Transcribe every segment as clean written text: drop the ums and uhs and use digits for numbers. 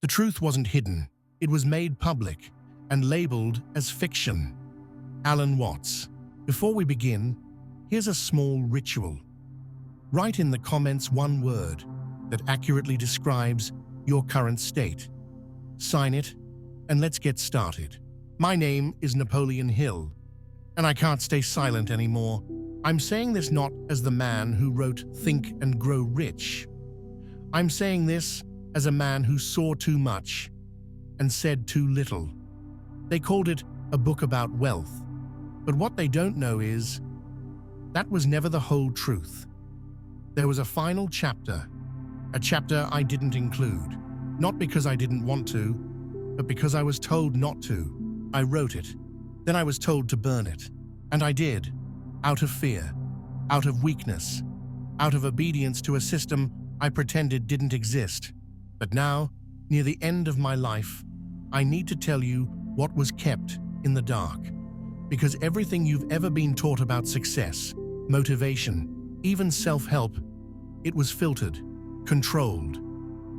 The truth wasn't hidden. It was made public and labeled as fiction. Alan Watts. Before we begin, here's a small ritual. Write in the comments one word that accurately describes your current state. Sign it, and let's get started. My name is Napoleon Hill, and I can't stay silent anymore. I'm saying this not as the man who wrote Think and Grow Rich. I'm saying this as a man who saw too much and said too little. They called it a book about wealth, but what they don't know is that was never the whole truth. There was a final chapter, a chapter I didn't include, not because I didn't want to, but because I was told not to. I wrote it, then I was told to burn it, and I did, out of fear, out of weakness, out of obedience to a system I pretended didn't exist. But now, near the end of my life, I need to tell you what was kept in the dark. Because everything you've ever been taught about success, motivation, even self-help, it was filtered, controlled,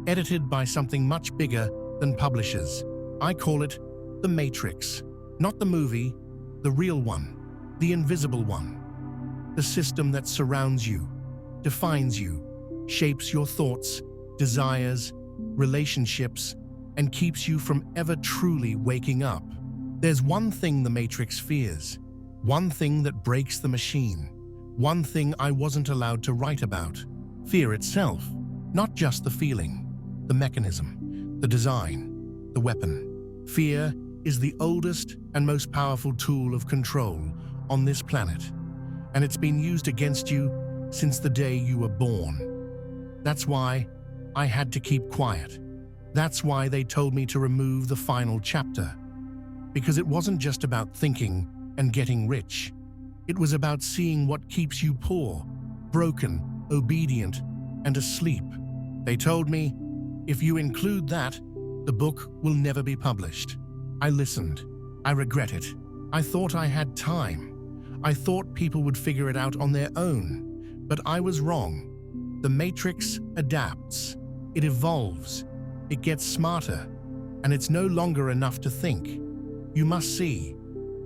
edited by something much bigger than publishers. I call it the Matrix. Not the movie, the real one, the invisible one. The system that surrounds you, defines you, shapes your thoughts, desires, relationships, and keeps you from ever truly waking up. There's one thing the Matrix fears, one thing that breaks the machine, one thing I wasn't allowed to write about. Fear itself, not just the feeling, the mechanism, the design, the weapon. Fear is the oldest and most powerful tool of control on this planet, and it's been used against you since the day you were born. That's why I had to keep quiet. That's why they told me to remove the final chapter. Because it wasn't just about thinking and getting rich. It was about seeing what keeps you poor, broken, obedient, and asleep. They told me, if you include that, the book will never be published. I listened. I regret it. I thought I had time. I thought people would figure it out on their own. But I was wrong. The Matrix adapts. It evolves. It gets smarter. And it's no longer enough to think. You must see.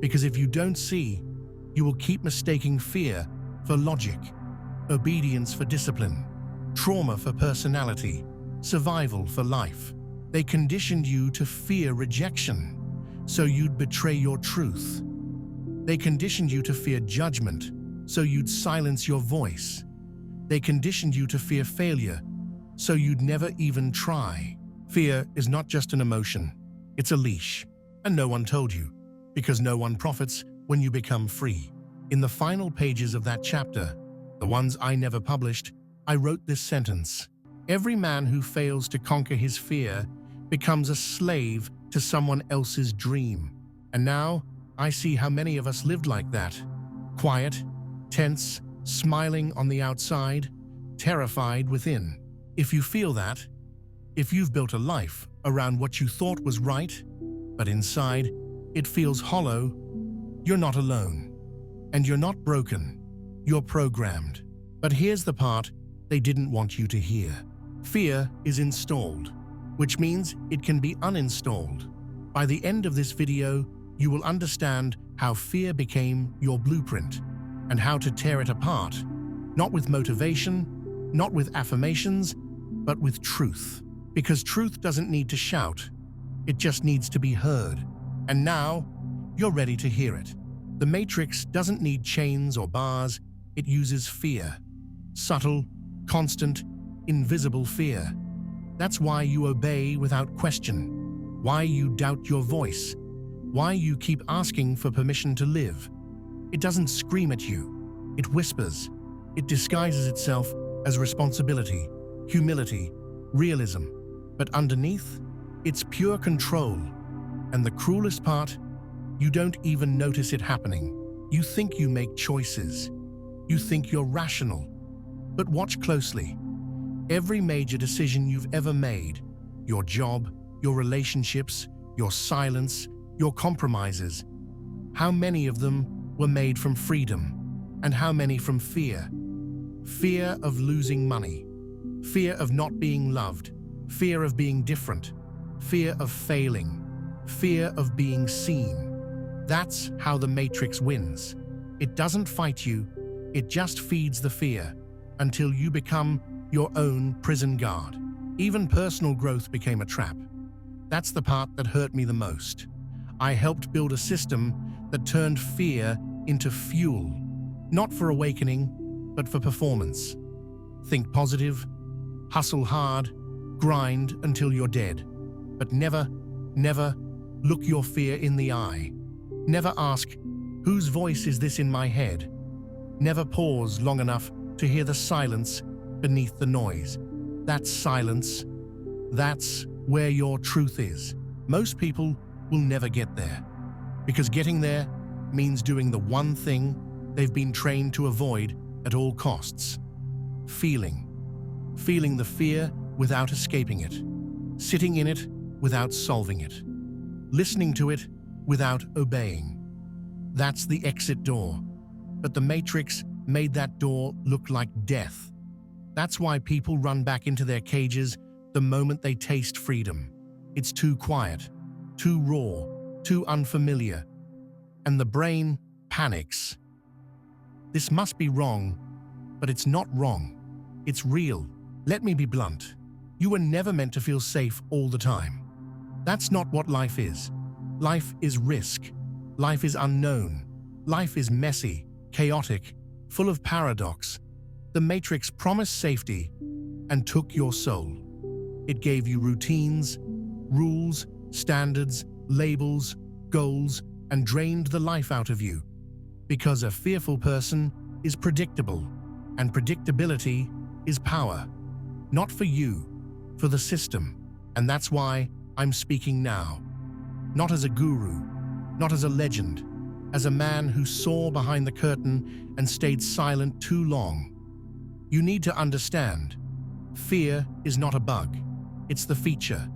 Because if you don't see, you will keep mistaking fear for logic, obedience for discipline, trauma for personality, survival for life. They conditioned you to fear rejection, so you'd betray your truth. They conditioned you to fear judgment, so you'd silence your voice. They conditioned you to fear failure, so you'd never even try. Fear is not just an emotion, it's a leash. And no one told you, because no one profits when you become free. In the final pages of that chapter, the ones I never published, I wrote this sentence. Every man who fails to conquer his fear becomes a slave to someone else's dream. And now, I see how many of us lived like that. Quiet, tense, smiling on the outside, terrified within. If you feel that, if you've built a life around what you thought was right, but inside, it feels hollow, you're not alone. And you're not broken. You're programmed. But here's the part they didn't want you to hear. Fear is installed, which means it can be uninstalled. By the end of this video, you will understand how fear became your blueprint and how to tear it apart, not with motivation, not with affirmations, but with truth. Because truth doesn't need to shout. It just needs to be heard. And now, you're ready to hear it. The Matrix doesn't need chains or bars. It uses fear. Subtle, constant, invisible fear. That's why you obey without question. Why you doubt your voice. Why you keep asking for permission to live. It doesn't scream at you. It whispers. It disguises itself as responsibility, humility, realism. But underneath, it's pure control. And the cruelest part, you don't even notice it happening. You think you make choices. You think you're rational. But watch closely. Every major decision you've ever made, your job, your relationships, your silence, your compromises, how many of them were made from freedom, and how many from fear? Fear of losing money, fear of not being loved, fear of being different, fear of failing, fear of being seen. That's how the Matrix wins. It doesn't fight you, it just feeds the fear until you become your own prison guard. Even personal growth became a trap. That's the part that hurt me the most. I helped build a system that turned fear into fuel, not for awakening, but for performance. Think positive, hustle hard, grind until you're dead. But never look your fear in the eye. Never ask, whose voice is this in my head? Never pause long enough to hear the silence beneath the noise. That silence, that's where your truth is. Most people will never get there, because getting there means doing the one thing they've been trained to avoid at all costs. Feeling the fear without escaping it, sitting in it without solving it, listening to it without obeying. That's the exit door. But the Matrix made that door look like death. That's why people run back into their cages the moment they taste freedom. It's too quiet, too raw, too unfamiliar, and the brain panics. This must be wrong, but it's not wrong. It's real. Let me be blunt. You were never meant to feel safe all the time. That's not what life is. Life is risk. Life is unknown. Life is messy, chaotic, full of paradox. The Matrix promised safety and took your soul. It gave you routines, rules, standards, labels, goals, and drained the life out of you. Because a fearful person is predictable, and predictability is power. Not for you, for the system. And that's why I'm speaking now. Not as a guru, not as a legend, as a man who saw behind the curtain and stayed silent too long. You need to understand, fear is not a bug. It's the feature.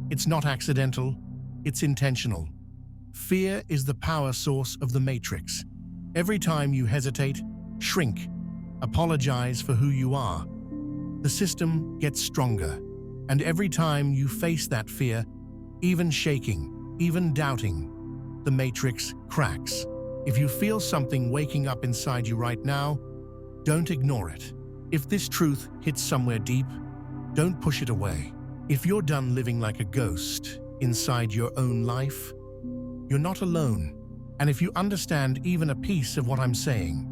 It's not accidental, it's intentional. Fear is the power source of the Matrix. Every time you hesitate, shrink, apologize for who you are, the system gets stronger. And every time you face that fear, even shaking, even doubting, the Matrix cracks. If you feel something waking up inside you right now, don't ignore it. If this truth hits somewhere deep, don't push it away. If you're done living like a ghost inside your own life, you're not alone. And if you understand even a piece of what I'm saying,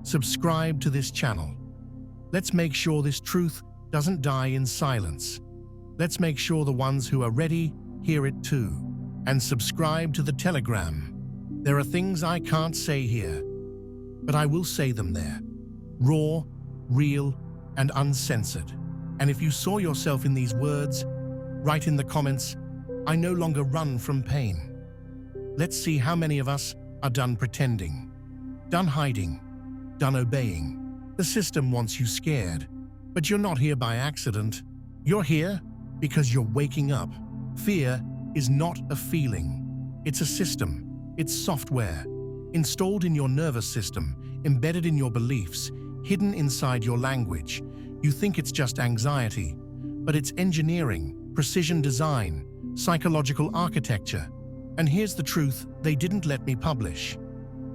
subscribe to this channel. Let's make sure this truth doesn't die in silence. Let's make sure the ones who are ready hear it too. And subscribe to the Telegram. There are things I can't say here, but I will say them there. Raw, real, and uncensored. And if you saw yourself in these words, write in the comments, I no longer run from pain. Let's see how many of us are done pretending, done hiding, done obeying. The system wants you scared, but you're not here by accident. You're here because you're waking up. Fear is not a feeling. It's a system. It's software, installed in your nervous system, embedded in your beliefs, hidden inside your language. You think it's just anxiety, but it's engineering, precision design, psychological architecture. And here's the truth they didn't let me publish.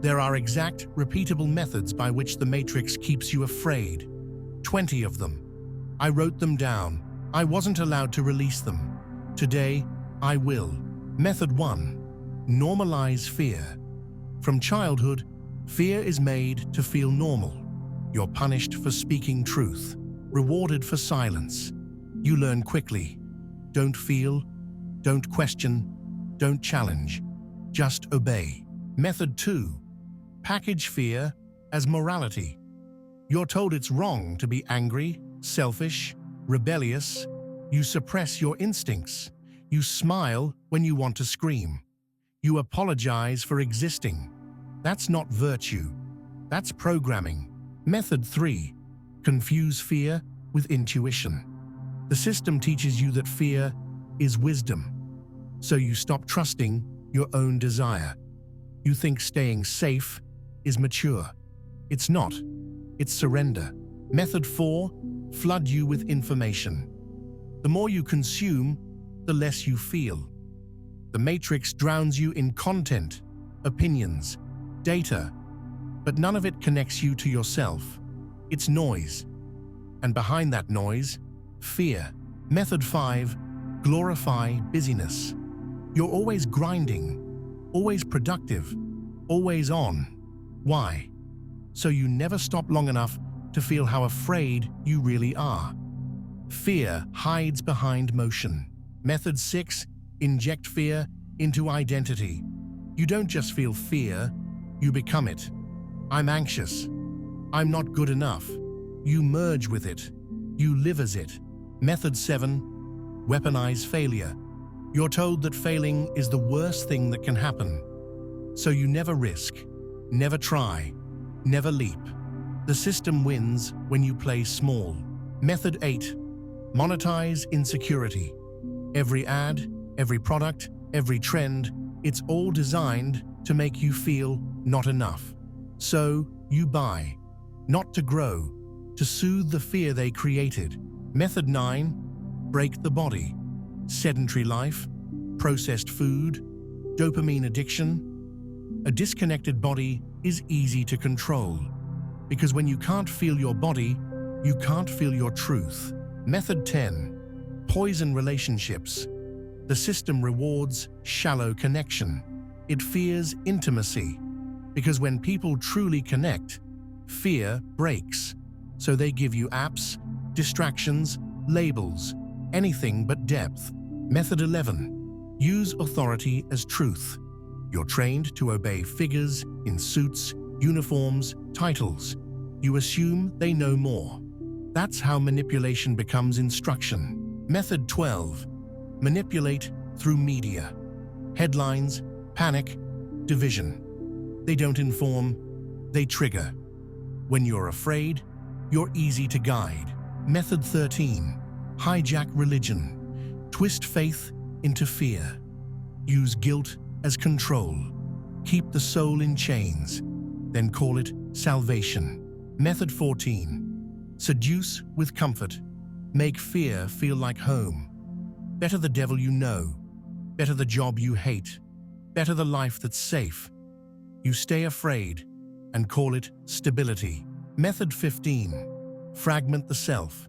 There are exact, repeatable methods by which the Matrix keeps you afraid. 20 of them. I wrote them down. I wasn't allowed to release them. Today, I will. Method 1. Normalize fear. From childhood, fear is made to feel normal. You're punished for speaking truth, rewarded for silence. You learn quickly. Don't feel, don't question, don't challenge. Just obey. Method 2. Package fear as morality. You're told it's wrong to be angry, selfish, rebellious. You suppress your instincts. You smile when you want to scream. You apologize for existing. That's not virtue. That's programming. Method 3. Confuse fear with intuition. The system teaches you that fear is wisdom. So you stop trusting your own desire. You think staying safe is mature. It's not. It's surrender. Method 4. Flood you with information. The more you consume, the less you feel. The matrix drowns you in content, opinions, data, but none of it connects you to yourself. It's noise. And behind that noise, fear. Method 5, glorify busyness. You're always grinding, always productive, always on. Why? So you never stop long enough to feel how afraid you really are. Fear hides behind motion. Method 6, inject fear into identity. You don't just feel fear, you become it. I'm anxious. I'm not good enough. You merge with it. You live as it. Method 7, weaponize failure. You're told that failing is the worst thing that can happen. So you never risk, never try, never leap. The system wins when you play small. Method 8, monetize insecurity. Every ad, every product, every trend, it's all designed to make you feel not enough. So you buy, not to grow, to soothe the fear they created. Method 9, break the body. Sedentary life, processed food, dopamine addiction. A disconnected body is easy to control, because when you can't feel your body, you can't feel your truth. Method 10, poison relationships. The system rewards shallow connection. It fears intimacy, because when people truly connect, fear breaks. So they give you apps, distractions, labels, anything but depth. Method 11, use authority as truth. You're trained to obey figures in suits, uniforms, titles. You assume they know more. That's how manipulation becomes instruction. Method 12, manipulate through media. Headlines, panic, division. They don't inform, they trigger. When you're afraid, you're easy to guide. Method 13, hijack religion. Twist faith into fear. Use guilt as control. Keep the soul in chains, then call it salvation. Method 14, seduce with comfort. Make fear feel like home. Better the devil you know. Better the job you hate. Better the life that's safe. You stay afraid and call it stability. Method 15, fragment the self.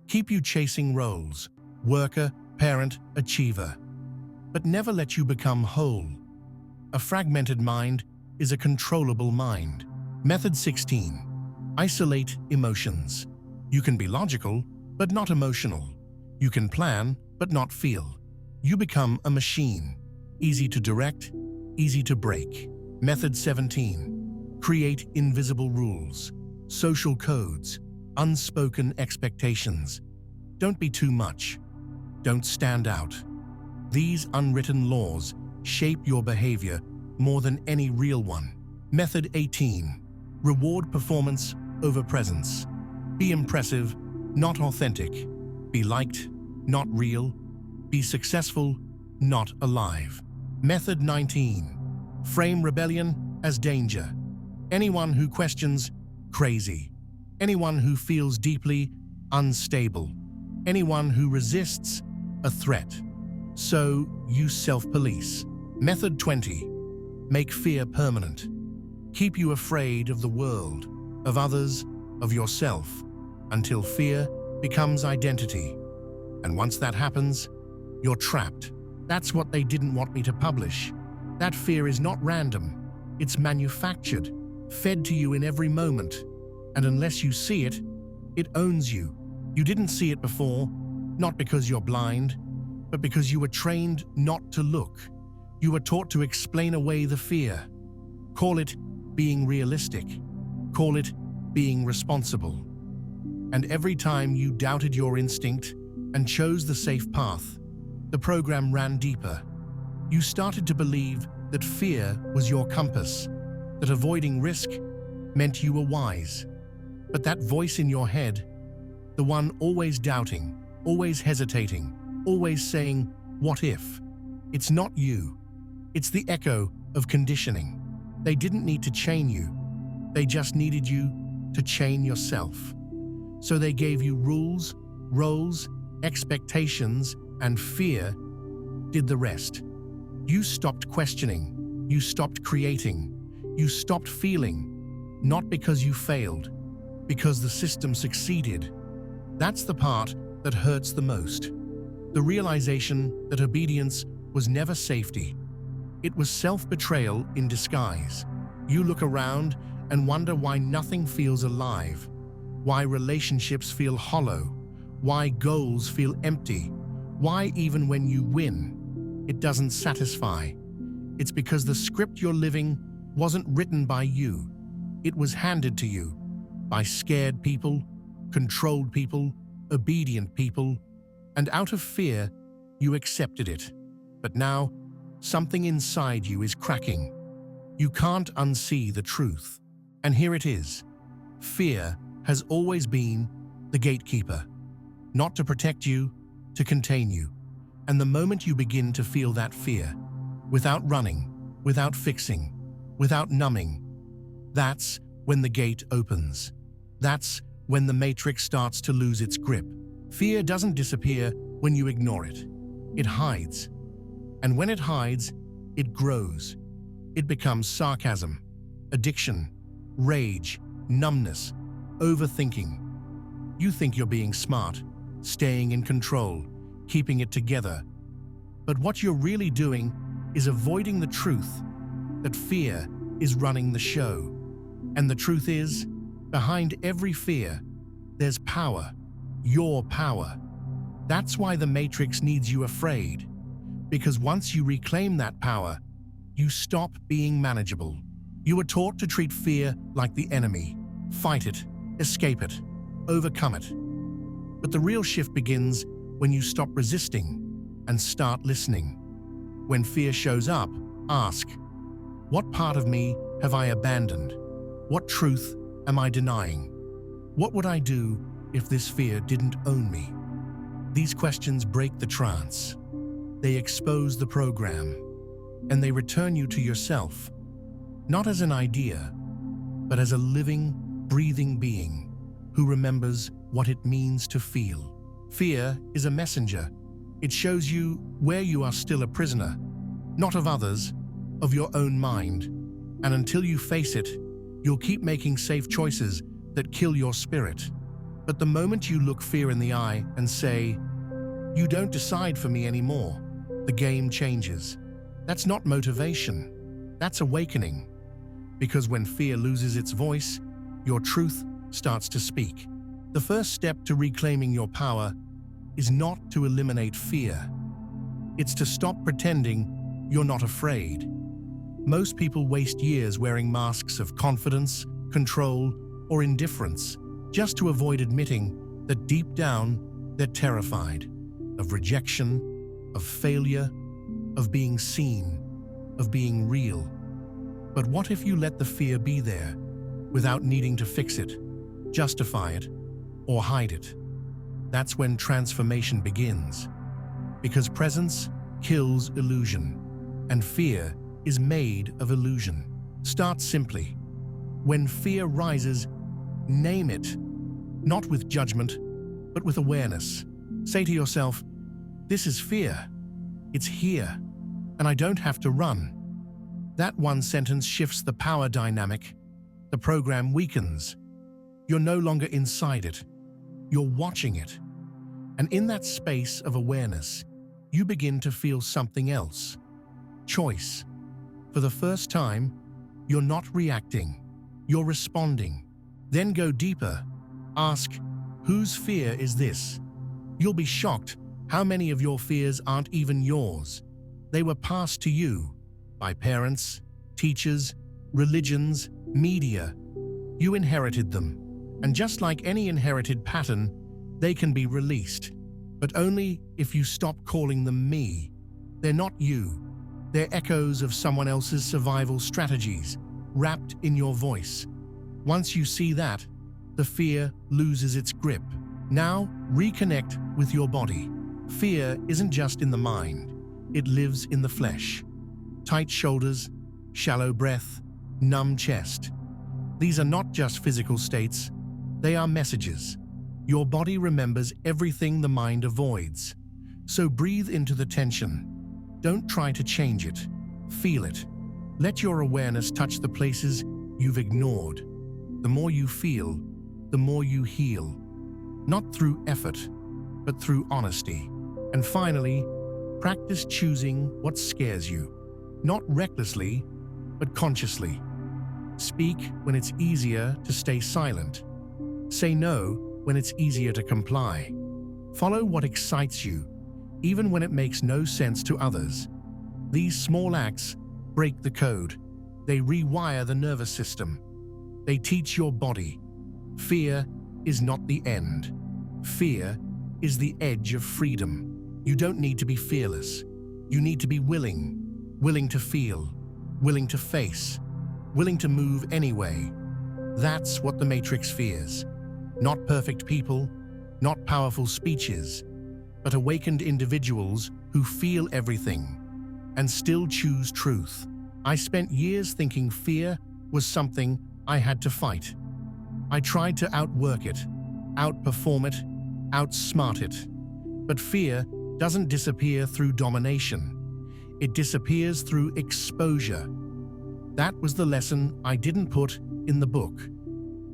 Keep you chasing roles, worker, parent, achiever, but never let you become whole. A fragmented mind is a controllable mind. Method 16, isolate emotions. You can be logical, but not emotional. You can plan, but not feel. You become a machine, easy to direct, easy to break. Method 17, create invisible rules, social codes, unspoken expectations. Don't be too much. Don't stand out. These unwritten laws shape your behavior more than any real one. Method 18, reward performance over presence. Be impressive, not authentic. Be liked, not real. Be successful, not alive. Method 19, frame rebellion as danger. Anyone who questions, crazy. Anyone who feels deeply, unstable. Anyone who resists, a threat. So you self-police. Method 20, make fear permanent. Keep you afraid of the world, of others, of yourself, until fear becomes identity. And once that happens, you're trapped. That's what they didn't want me to publish. That fear is not random. It's manufactured, fed to you in every moment. And unless you see it, it owns you. You didn't see it before, not because you're blind, but because you were trained not to look. You were taught to explain away the fear. Call it being realistic. Call it being responsible. And every time you doubted your instinct and chose the safe path, the program ran deeper. You started to believe that fear was your compass, that avoiding risk meant you were wise. But that voice in your head, the one always doubting, always hesitating, always saying, "What if?" It's not you. It's the echo of conditioning. They didn't need to chain you. They just needed you to chain yourself. So they gave you rules, roles, expectations, and fear did the rest. You stopped questioning, you stopped creating, you stopped feeling, not because you failed, because the system succeeded. That's the part that hurts the most. The realization that obedience was never safety. It was self-betrayal in disguise. You look around and wonder why nothing feels alive, why relationships feel hollow, why goals feel empty, why even when you win, it doesn't satisfy. It's because the script you're living wasn't written by you. It was handed to you by scared people, controlled people, obedient people, and out of fear, you accepted it. But now, something inside you is cracking. You can't unsee the truth. And here it is. Fear has always been the gatekeeper. Not to protect you, to contain you. And the moment you begin to feel that fear, without running, without fixing, without numbing, that's when the gate opens. That's when the matrix starts to lose its grip. Fear doesn't disappear when you ignore it. It hides. And when it hides, it grows. It becomes sarcasm, addiction, rage, numbness, overthinking. You think you're being smart, staying in control, keeping it together. But what you're really doing is avoiding the truth that fear is running the show. And the truth is, behind every fear, there's power, your power. That's why the Matrix needs you afraid. Because once you reclaim that power, you stop being manageable. You are taught to treat fear like the enemy. Fight it, escape it, overcome it. But the real shift begins when you stop resisting and start listening. When fear shows up, ask, what part of me have I abandoned? What truth am I denying? What would I do if this fear didn't own me? These questions break the trance. They expose the program, and they return you to yourself, not as an idea, but as a living, breathing being who remembers what it means to feel. Fear is a messenger. It shows you where you are still a prisoner, not of others, of your own mind. And until you face it, you'll keep making safe choices that kill your spirit. But the moment you look fear in the eye and say, "You don't decide for me anymore," the game changes. That's not motivation, that's awakening. Because when fear loses its voice, your truth starts to speak. The first step to reclaiming your power is not to eliminate fear. It's to stop pretending you're not afraid. Most people waste years wearing masks of confidence, control, or indifference just to avoid admitting that deep down they're terrified of rejection, of failure, of being seen, of being real. But what if you let the fear be there without needing to fix it, justify it, or hide it? That's when transformation begins. Because presence kills illusion, and fear is made of illusion. Start simply. When fear rises, name it, not with judgment, but with awareness. Say to yourself, "This is fear. It's here, and I don't have to run." That one sentence shifts the power dynamic. The program weakens. You're no longer inside it. You're watching it. And in that space of awareness, you begin to feel something else. Choice. For the first time, you're not reacting. You're responding. Then go deeper. Ask, whose fear is this? You'll be shocked how many of your fears aren't even yours. They were passed to you by parents, teachers, religions, media. You inherited them. And just like any inherited pattern, they can be released. But only if you stop calling them me. They're not you. They're echoes of someone else's survival strategies, wrapped in your voice. Once you see that, the fear loses its grip. Now, reconnect with your body. Fear isn't just in the mind. It lives in the flesh. Tight shoulders, shallow breath, numb chest. These are not just physical states. They are messages. Your body remembers everything the mind avoids. So breathe into the tension. Don't try to change it. Feel it. Let your awareness touch the places you've ignored. The more you feel, the more you heal. Not through effort, but through honesty. And finally, practice choosing what scares you. Not recklessly, but consciously. Speak when it's easier to stay silent. Say no when it's easier to comply. Follow what excites you, even when it makes no sense to others. These small acts break the code. They rewire the nervous system. They teach your body. Fear is not the end. Fear is the edge of freedom. You don't need to be fearless. You need to be willing. Willing to feel. Willing to face. Willing to move anyway. That's what the Matrix fears. Not perfect people, not powerful speeches, but awakened individuals who feel everything and still choose truth. I spent years thinking fear was something I had to fight. I tried to outwork it, outperform it, outsmart it. But fear doesn't disappear through domination. It disappears through exposure. That was the lesson I didn't put in the book.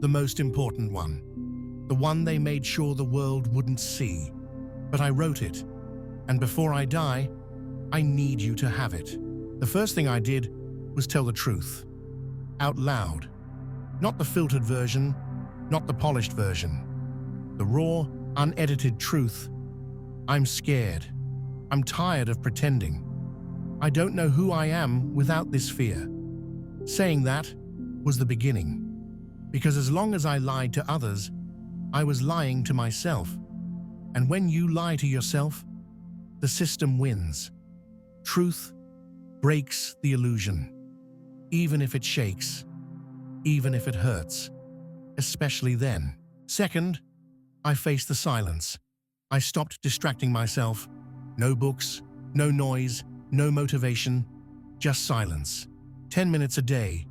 The most important one. The one they made sure the world wouldn't see. But I wrote it. And before I die, I need you to have it. The first thing I did was tell the truth. Out loud. Not the filtered version, not the polished version. The raw, unedited truth. I'm scared. I'm tired of pretending. I don't know who I am without this fear. Saying that was the beginning. Because as long as I lied to others, I was lying to myself. And when you lie to yourself, the system wins. Truth breaks the illusion. Even if it shakes, even if it hurts, especially then. Second, I faced the silence. I stopped distracting myself. No books, no noise, no motivation, just silence. 10 minutes a day,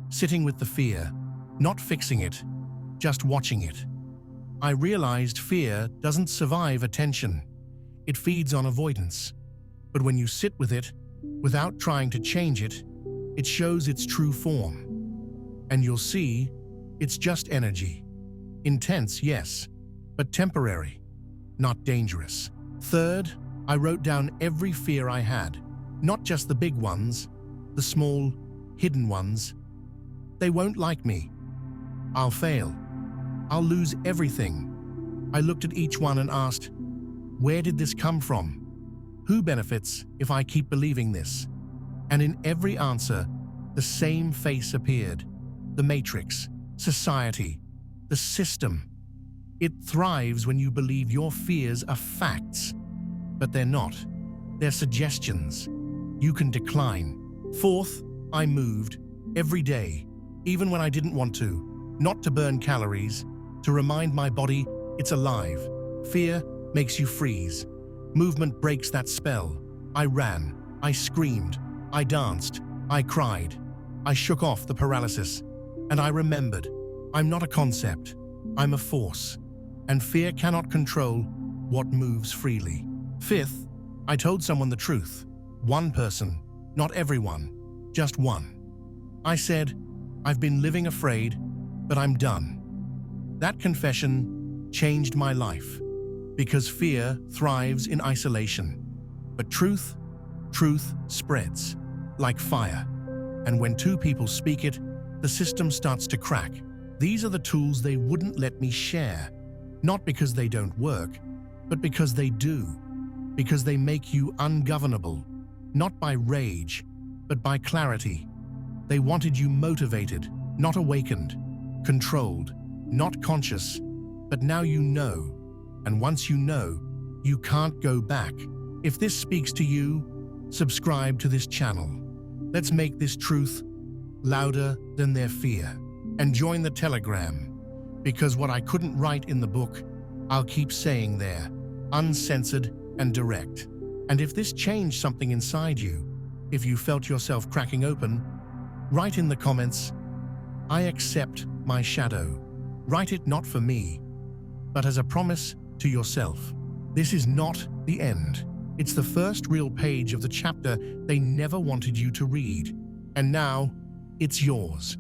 sitting with the fear, not fixing it, just watching it. I realized fear doesn't survive attention. It feeds on avoidance. But when you sit with it, without trying to change it, it shows its true form. And you'll see, it's just energy. Intense, yes, but temporary, not dangerous. Third, I wrote down every fear I had, not just the big ones, the small, hidden ones. They won't like me. I'll fail. I'll lose everything. I looked at each one and asked, where did this come from? Who benefits if I keep believing this? And in every answer, the same face appeared. The Matrix, society, the system. It thrives when you believe your fears are facts. But they're not. They're suggestions. You can decline. Fourth, I moved every day, even when I didn't want to, not to burn calories, to remind my body it's alive. Fear makes you freeze. Movement breaks that spell. I ran, I screamed, I danced, I cried. I shook off the paralysis, and I remembered, I'm not a concept, I'm a force, and fear cannot control what moves freely. Fifth, I told someone the truth. One person, not everyone, just one. I said, I've been living afraid, but I'm done. That confession changed my life, because fear thrives in isolation. But truth spreads like fire. And when two people speak it, the system starts to crack. These are the tools they wouldn't let me share, not because they don't work, but because they do. Because they make you ungovernable, not by rage, but by clarity. They wanted you motivated, not awakened, controlled, not conscious, but now you know. And once you know, you can't go back. If this speaks to you, subscribe to this channel. Let's make this truth louder than their fear. And join the Telegram, because what I couldn't write in the book, I'll keep saying there, uncensored and direct. And if this changed something inside you, if you felt yourself cracking open, write in the comments, I accept my shadow. Write it not for me, but as a promise to yourself. This is not the end. It's the first real page of the chapter they never wanted you to read. And now, it's yours.